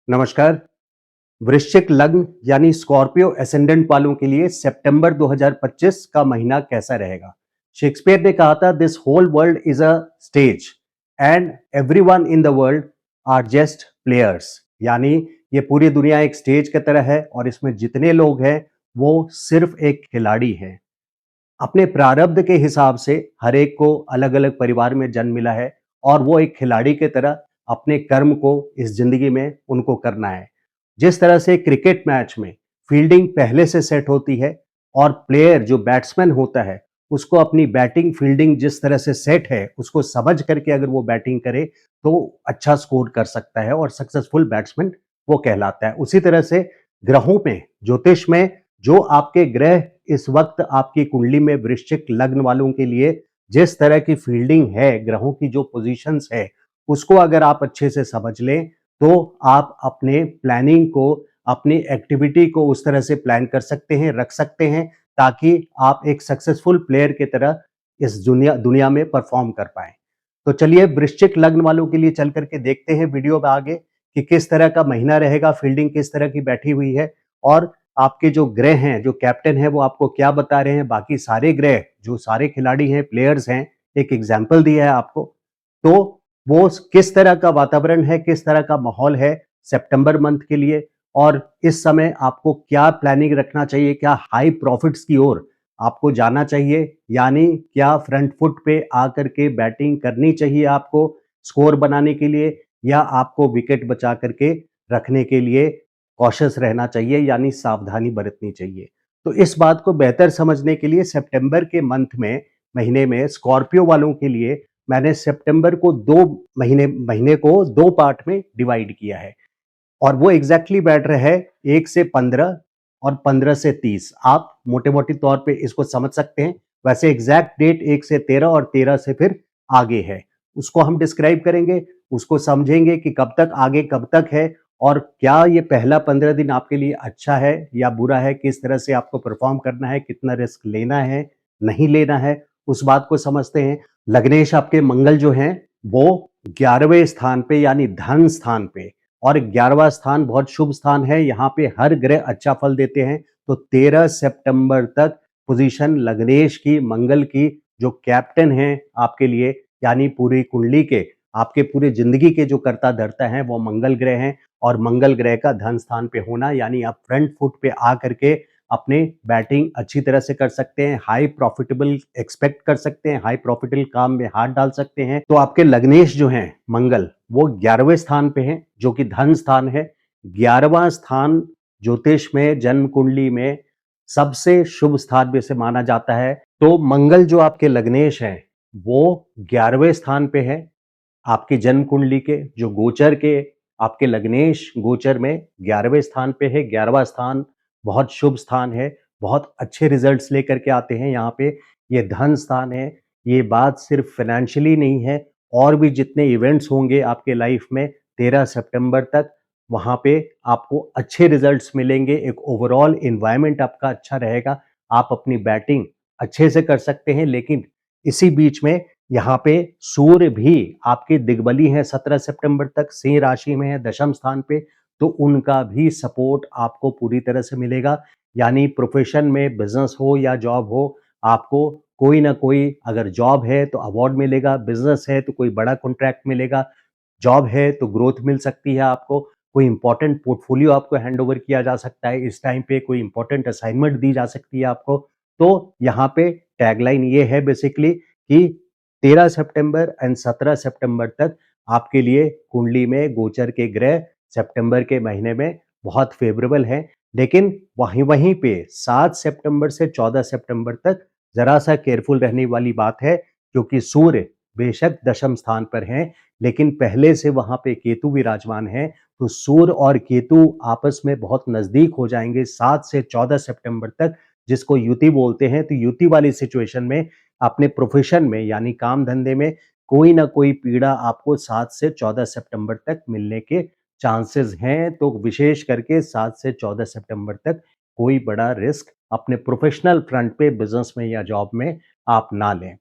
नमस्कार। वृश्चिक लग्न यानी स्कॉर्पियो एसेंडेंट वालों के लिए सितंबर 2025 का महीना कैसा रहेगा? शेक्सपियर ने कहा था, this whole world is a stage and everyone in the world are just players. यानी ये पूरी दुनिया एक स्टेज की तरह है और इसमें जितने लोग हैं वो सिर्फ एक खिलाड़ी हैं। अपने प्रारब्ध के हिसाब से हर एक को अलग अलग परिवार में जन्म मिला है और वो एक खिलाड़ी की तरह अपने कर्म को इस जिंदगी में उनको करना है। जिस तरह से क्रिकेट मैच में फील्डिंग पहले से सेट होती है और प्लेयर जो बैट्समैन होता है उसको अपनी बैटिंग फील्डिंग जिस तरह से सेट है उसको समझ करके अगर वो बैटिंग करे तो अच्छा स्कोर कर सकता है और सक्सेसफुल बैट्समैन वो कहलाता है। उसी तरह से ग्रहों में, ज्योतिष में, जो आपके ग्रह इस वक्त आपकी कुंडली में वृश्चिक लग्न वालों के लिए जिस तरह की फील्डिंग है, ग्रहों की जो पोजीशंस है, उसको अगर आप अच्छे से समझ लें तो आप अपने प्लानिंग को, अपनी एक्टिविटी को उस तरह से प्लान कर सकते हैं, रख सकते हैं, ताकि आप एक सक्सेसफुल प्लेयर की तरह इस दुनिया दुनिया में परफॉर्म कर पाए। तो चलिए वृश्चिक लग्न वालों के लिए चल करके देखते हैं वीडियो में आगे कि किस तरह का महीना रहेगा, फील्डिंग किस तरह की बैठी हुई है और आपके जो ग्रह हैं, जो कैप्टन है वो आपको क्या बता रहे हैं, बाकी सारे ग्रह जो सारे खिलाड़ी हैं, प्लेयर्स हैं, एक एग्जाम्पल दिया है आपको। तो वो किस तरह का वातावरण है, किस तरह का माहौल है सितंबर मंथ के लिए और इस समय आपको क्या प्लानिंग रखना चाहिए, क्या हाई प्रॉफिट्स की ओर आपको जाना चाहिए, यानी क्या फ्रंट फुट पे आकर के बैटिंग करनी चाहिए आपको स्कोर बनाने के लिए या आपको विकेट बचा करके रखने के लिए कॉशियस रहना चाहिए, यानी सावधानी बरतनी चाहिए। तो इस बात को बेहतर समझने के लिए सितंबर के मंथ में, महीने में स्कॉर्पियो वालों के लिए मैंने सितंबर को दो महीने महीने को दो पार्ट में डिवाइड किया है और वो एग्जैक्टली बैठ रहा है 1 से 15 और 15 से 30। आप मोटे-मोटे तौर पे इसको समझ सकते हैं। वैसे एग्जैक्ट डेट 1 से 13 और 13 से फिर आगे है। उसको हम डिस्क्राइब करेंगे, उसको समझेंगे कि कब तक आगे कब तक है और क्या ये पहला 15 दिन आपके लिए अच्छा है या बुरा है, किस तरह से आपको परफॉर्म करना है, कितना रिस्क लेना है, नहीं लेना है, उस बात को समझते हैं। लग्नेश आपके मंगल जो हैं, वो 11वें स्थान पे यानी धन स्थान पे और 11वां स्थान बहुत शुभ स्थान है, यहाँ पे हर ग्रह अच्छा फल देते हैं। तो 13 सितंबर तक पोजीशन लग्नेश की, मंगल की, जो कैप्टन हैं आपके लिए, यानी पूरी कुंडली के, आपके पूरे जिंदगी के जो कर्ता धर्ता हैं वो मंगल ग्रह हैं और मंगल ग्रह का धन स्थान पे होना यानी आप फ्रंट फुट पे आ करके अपने बैटिंग अच्छी तरह से कर सकते हैं, हाई प्रॉफिटेबल एक्सपेक्ट कर सकते हैं, हाई प्रॉफिटेबल काम में हाथ डाल सकते हैं। तो आपके लग्नेश जो हैं मंगल, वो 11वें स्थान पे हैं जो कि धन स्थान है। 11वां स्थान ज्योतिष में, जन्म कुंडली में सबसे शुभ स्थान में से माना जाता है। तो मंगल जो आपके लग्नेश हैं वो 11वें स्थान पे है आपकी जन्म कुंडली के, जो गोचर के आपके लग्नेश गोचर में 11वें स्थान पे है। 11वां स्थान बहुत शुभ स्थान है, बहुत अच्छे रिजल्ट्स लेकर के आते हैं यहाँ पे। ये धन स्थान है। ये बात सिर्फ फाइनेंशियली नहीं है, और भी जितने इवेंट्स होंगे आपके लाइफ में 13 सितंबर तक, वहाँ पे आपको अच्छे रिजल्ट्स मिलेंगे। एक ओवरऑल एनवायरनमेंट आपका अच्छा रहेगा, आप अपनी बैटिंग अच्छे से कर सकते हैं। लेकिन इसी बीच में यहाँ पे सूर्य भी आपके दिग्बली है 17 सितंबर तक, सिंह राशि में है, दशम स्थान पे। तो उनका भी सपोर्ट आपको पूरी तरह से मिलेगा, यानी प्रोफेशन में, बिजनेस हो या जॉब हो, आपको कोई ना कोई, अगर जॉब है तो अवार्ड मिलेगा, बिजनेस है तो कोई बड़ा कॉन्ट्रैक्ट मिलेगा, जॉब है तो ग्रोथ मिल सकती है आपको, कोई इंपॉर्टेंट पोर्टफोलियो आपको हैंड ओवर किया जा सकता है इस टाइम पे, कोई इंपॉर्टेंट असाइनमेंट दी जा सकती है आपको। तो यहाँ पे टैगलाइन ये है बेसिकली कि 13 सितंबर एंड 17 सितंबर तक आपके लिए कुंडली में गोचर के ग्रह सितंबर के महीने में बहुत फेवरेबल है। लेकिन वहीं वहीं पे 7 सितंबर से 14 सितंबर तक जरा सा केयरफुल रहने वाली बात है, क्योंकि सूर्य बेशक दशम स्थान पर हैं लेकिन पहले से वहां पे केतु विराजमान है। तो सूर्य और केतु आपस में बहुत नजदीक हो जाएंगे 7 से 14 सितंबर तक, जिसको युति बोलते हैं। तो युति वाली सिचुएशन में अपने प्रोफेशन में यानी काम धंधे में कोई ना कोई पीड़ा आपको 7 से 14 सितंबर तक मिलने के चांसेस हैं। तो विशेष करके 7 से 14 सितंबर तक कोई बड़ा रिस्क अपने प्रोफेशनल फ्रंट पे, बिजनेस में या जॉब में आप ना लें।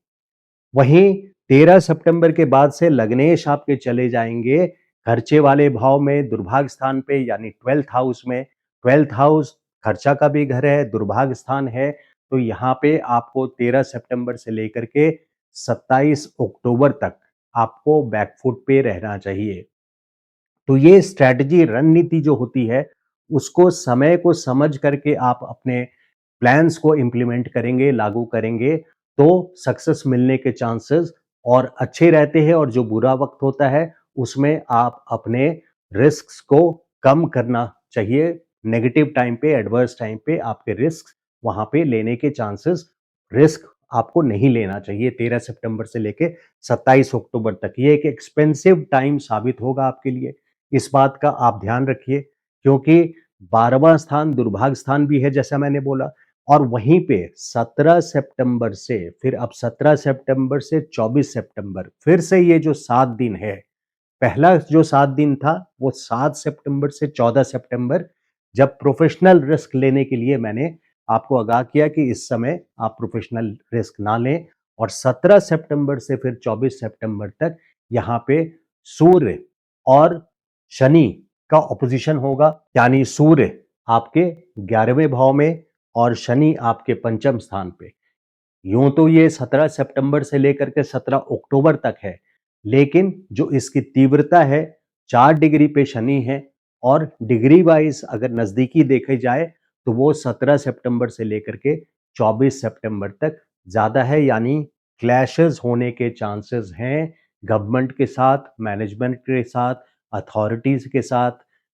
वहीं 13 सितंबर के बाद से लग्नेश आपके चले जाएंगे खर्चे वाले भाव में दुर्भाग्य स्थान पे यानी 12th हाउस में, 12th हाउस खर्चा का भी घर है, दुर्भाग्य स्थान है, तो यहाँ पे आपको 13 सितंबर से लेकर के 27 अक्टूबर तक आपको बैकफुट पे रहना चाहिए। तो ये स्ट्रैटेजी रणनीति जो होती है, उसको समय को समझ करके आप अपने प्लान्स को इम्प्लीमेंट करेंगे, लागू करेंगे, तो सक्सेस मिलने के चांसेस और अच्छे रहते हैं और जो बुरा वक़्त होता है, उसमें आप अपने रिस्क्स को कम करना चाहिए। नेगेटिव टाइम पे, एडवर्स टाइम पे आपके रिस्क वहाँ पे लेने के चांसेस रिस्क आपको नहीं लेना चाहिए 13 सितंबर से लेके 27 अक्टूबर तक। ये एक एक्सपेंसिव टाइम साबित होगा आपके लिए। इस बात का आप ध्यान रखिए क्योंकि 12वां स्थान दुर्भाग्य स्थान भी है जैसा मैंने बोला और वहीं पे 17 सितंबर से फिर अब 17 सितंबर से 24 सितंबर फिर से ये जो 7 दिन है, पहला जो 7 दिन था वो 7 सितंबर से 14 सितंबर जब प्रोफेशनल रिस्क लेने के लिए मैंने आपको आगाह किया कि इस समय आप प्रोफेशनल रिस्क ना लें और 17 सितंबर से फिर 24 सितंबर तक यहाँ पे सूर्य और शनि का ऑपोजिशन होगा यानी सूर्य आपके 11वें भाव में और शनि आपके पंचम स्थान पे। यूं तो ये 17 सितंबर से लेकर के 17 अक्टूबर तक है, लेकिन जो इसकी तीव्रता है 4 डिग्री पे शनि है और डिग्री वाइज अगर नजदीकी देखे जाए तो वो 17 सितंबर से लेकर के 24 सितंबर तक ज्यादा है यानी क्लैशेस होने के चांसेस हैं गवर्नमेंट के साथ, मैनेजमेंट के साथ, अथॉरिटीज के साथ।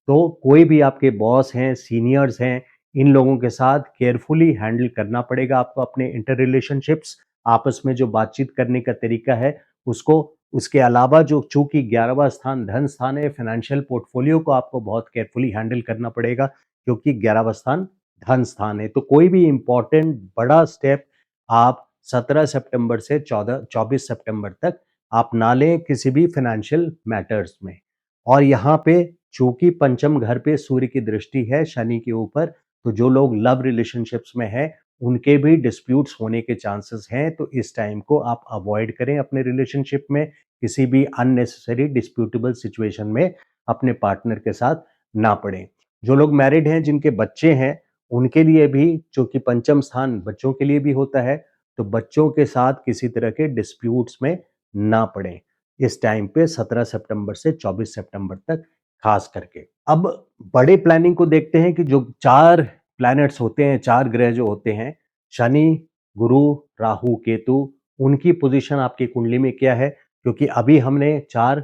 तो कोई भी आपके बॉस हैं, सीनियर्स हैं, इन लोगों के साथ केयरफुली हैंडल करना पड़ेगा आपको अपने इंटर रिलेशनशिप्स आपस में जो बातचीत करने का तरीका है उसको। उसके अलावा जो चूंकि 11वां स्थान धन स्थान है, फाइनेंशियल पोर्टफोलियो को आपको बहुत केयरफुली हैंडल करना पड़ेगा क्योंकि 11वां स्थान धन स्थान है। तो कोई भी इंपॉर्टेंट बड़ा स्टेप आप 17 सितंबर से 24 सितंबर तक आप ना लें किसी भी फाइनेंशियल मैटर्स में। और यहाँ पे चूंकि पंचम घर पे सूर्य की दृष्टि है शनि के ऊपर, तो जो लोग लव रिलेशनशिप्स में हैं उनके भी डिस्प्यूट्स होने के चांसेस हैं। तो इस टाइम को आप अवॉइड करें अपने रिलेशनशिप में, किसी भी अननेसेसरी डिस्प्यूटेबल सिचुएशन में अपने पार्टनर के साथ ना पड़े। जो लोग मैरिड हैं जिनके बच्चे हैं उनके लिए भी चूंकि पंचम स्थान बच्चों के लिए भी होता है, तो बच्चों के साथ किसी तरह के डिस्प्यूट्स में ना पड़े इस टाइम पे 17 सितंबर से 24 सितंबर तक खास करके। अब बड़े प्लानिंग को देखते हैं कि जो 4 प्लैनेट्स होते हैं, 4 ग्रह जो होते हैं, शनि, गुरु, राहु, केतु, उनकी पोजीशन आपकी कुंडली में क्या है? क्योंकि अभी हमने 4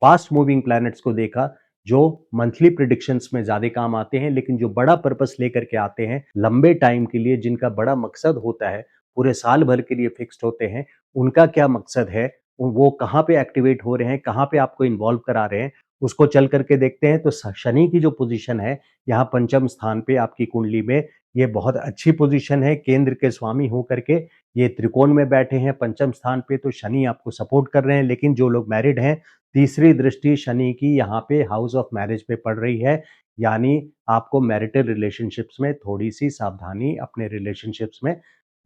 फास्ट मूविंग प्लैनेट्स को देखा जो मंथली प्रिडिक्शंस में ज्यादा काम आते हैं, लेकिन जो बड़ा पर्पस लेकर के आते हैं लंबे टाइम के लिए, जिनका बड़ा मकसद होता है, पूरे साल भर के लिए फिक्स्ड होते हैं, उनका क्या मकसद है, वो कहाँ पे एक्टिवेट हो रहे हैं, कहाँ पे आपको इन्वॉल्व करा रहे हैं, उसको चल करके देखते हैं। तो शनि की जो पोजीशन है यहाँ पंचम स्थान पे आपकी कुंडली में, ये बहुत अच्छी पोजीशन है, केंद्र के स्वामी होकर के ये त्रिकोण में बैठे हैं पंचम स्थान पे, तो शनि आपको सपोर्ट कर रहे हैं। लेकिन जो लोग मैरिड हैं, तीसरी दृष्टि शनि की यहाँ पे हाउस ऑफ मैरिज पे पड़ रही है, यानी आपको मैरिटल रिलेशनशिप्स में थोड़ी सी सावधानी अपने रिलेशनशिप्स में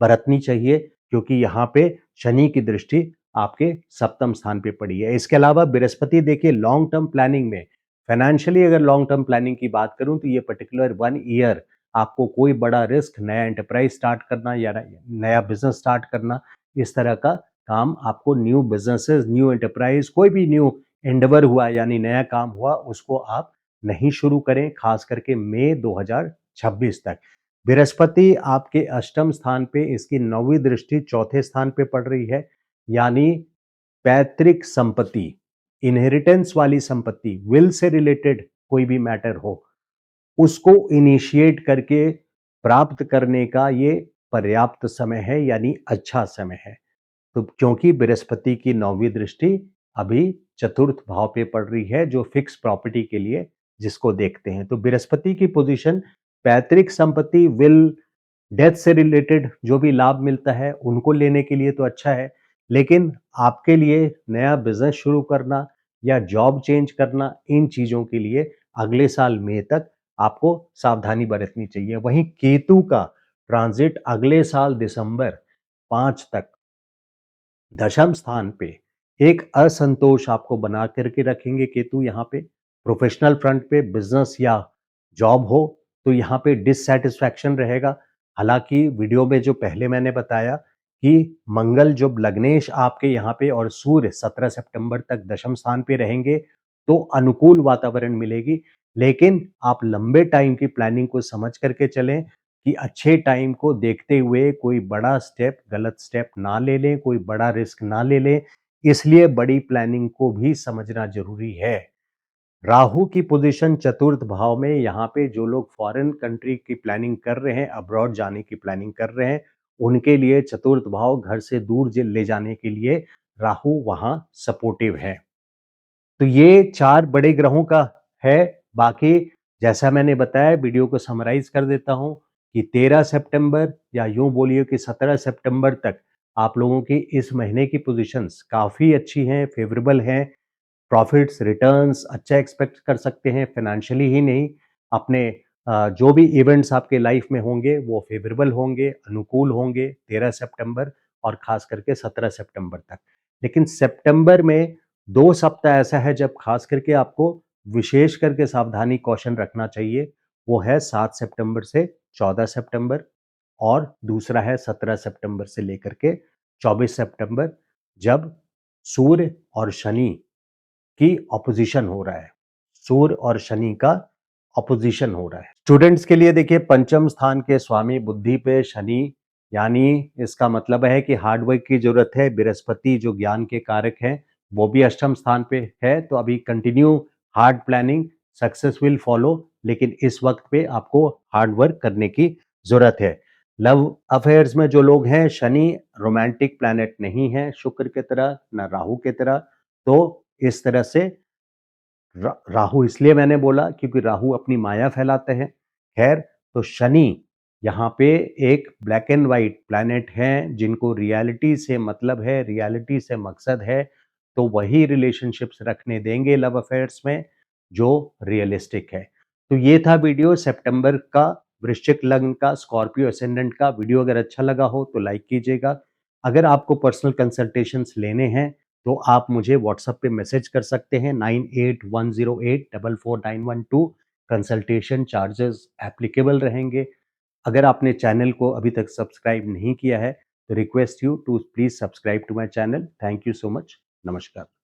बरतनी चाहिए क्योंकि यहाँ पे शनि की दृष्टि आपके सप्तम स्थान पे पड़ी है। इसके अलावा बृहस्पति देखिए लॉन्ग टर्म प्लानिंग में, फाइनेंशियली अगर लॉन्ग टर्म प्लानिंग की बात करूं तो ये पर्टिकुलर 1 ईयर आपको कोई बड़ा रिस्क, नया एंटरप्राइज स्टार्ट करना या नया बिजनेस स्टार्ट करना, इस तरह का काम आपको, न्यू बिजनेसेस, न्यू एंटरप्राइज, कोई भी न्यू एंडेवर हुआ यानी नया काम हुआ, उसको आप नहीं शुरू करें खास करके मई 2026 तक। बृहस्पति आपके अष्टम स्थान पे, इसकी 9वीं दृष्टि चौथे स्थान पे पड़ रही है, यानी पैतृक संपत्ति, इनहेरिटेंस वाली संपत्ति, विल से रिलेटेड कोई भी मैटर हो, उसको इनिशिएट करके प्राप्त करने का ये पर्याप्त समय है यानी अच्छा समय है। तो क्योंकि बृहस्पति की 9वीं दृष्टि अभी चतुर्थ भाव पे पड़ रही है जो फिक्स प्रॉपर्टी के लिए जिसको देखते हैं, तो बृहस्पति की पोजीशन पैतृक संपत्ति, विल, डेथ से रिलेटेड जो भी लाभ मिलता है उनको लेने के लिए तो अच्छा है, लेकिन आपके लिए नया बिजनेस शुरू करना या जॉब चेंज करना, इन चीजों के लिए अगले साल मई तक आपको सावधानी बरतनी चाहिए। वहीं केतु का ट्रांजिट अगले साल दिसंबर 5 तक दशम स्थान पे एक असंतोष आपको बना करके रखेंगे केतु यहाँ पे। प्रोफेशनल फ्रंट पे बिजनेस या जॉब हो तो यहाँ पे डिससैटिस्फैक्शन रहेगा। हालांकि वीडियो में जो पहले मैंने बताया कि मंगल जब लग्नेश आपके यहाँ पे और सूर्य 17 सितंबर तक दशम स्थान पे रहेंगे तो अनुकूल वातावरण मिलेगी। लेकिन आप लंबे टाइम की प्लानिंग को समझ करके चलें कि अच्छे टाइम को देखते हुए कोई बड़ा स्टेप, गलत स्टेप ना ले लें, कोई बड़ा रिस्क ना ले लें। इसलिए बड़ी प्लानिंग को भी समझना जरूरी है। राहु की पोजीशन चतुर्थ भाव में, यहाँ पे जो लोग फॉरेन कंट्री की प्लानिंग कर रहे हैं, अब्रॉड जाने की प्लानिंग कर रहे हैं, उनके लिए चतुर्थ भाव घर से दूर ले जाने के लिए राहु वहां सपोर्टिव है। तो ये 4 बड़े ग्रहों का है। बाकी जैसा मैंने बताया, वीडियो को समराइज कर देता हूं कि 13 सितंबर या यूं बोलिए कि 17 सितंबर तक आप लोगों की इस महीने की पोजीशंस काफ़ी अच्छी हैं, फेवरेबल हैं। प्रॉफिट्स, रिटर्न्स अच्छा एक्सपेक्ट कर सकते हैं, फाइनेंशियली ही नहीं, अपने जो भी इवेंट्स आपके लाइफ में होंगे वो फेवरेबल होंगे, अनुकूल होंगे 13 सितंबर और खास करके 17 सितंबर तक। लेकिन सितंबर में 2 सप्ताह ऐसा है जब खास करके आपको विशेष करके सावधानी कॉशन रखना चाहिए। वो है 7 सितंबर से 14 सितंबर और दूसरा है 17 सितंबर से लेकर के 24 सितंबर, जब सूर्य और शनि की ऑपोजिशन हो रहा है। सूर्य और शनि का ऑपोजिशन हो रहा है। स्टूडेंट्स के लिए देखिए, पंचम स्थान के स्वामी बुद्धि पे शनि, यानी इसका मतलब है कि हार्डवर्क की जरूरत है। बृहस्पति जो ज्ञान के कारक हैं वो भी अष्टम स्थान पे है, तो अभी continue hard planning, success will follow, लेकिन इस वक्त पे आपको हार्ड वर्क करने की जरूरत है। लव अफेयर्स में जो लोग हैं, शनि रोमांटिक प्लैनेट नहीं है शुक्र की तरह, ना राहु की तरह। तो इस तरह से राहु इसलिए मैंने बोला क्योंकि राहु अपनी माया फैलाते हैं। खैर, तो शनि यहाँ पे एक ब्लैक एंड वाइट प्लैनेट हैं जिनको रियलिटी से मतलब है, रियलिटी से मकसद है, तो वही रिलेशनशिप्स रखने देंगे लव अफेयर्स में जो रियलिस्टिक है। तो ये था वीडियो सितंबर का, वृश्चिक लग्न का, स्कॉर्पियो असेंडेंट का। वीडियो अगर अच्छा लगा हो तो लाइक कीजिएगा। अगर आपको पर्सनल कंसल्टेशंस लेने हैं तो आप मुझे व्हाट्सएप पे मैसेज कर सकते हैं 9810844912। कंसल्टेशन चार्जेस एप्लीकेबल रहेंगे। अगर आपने चैनल को अभी तक सब्सक्राइब नहीं किया है तो request you to please subscribe to my channel. Thank you so much. नमस्कार।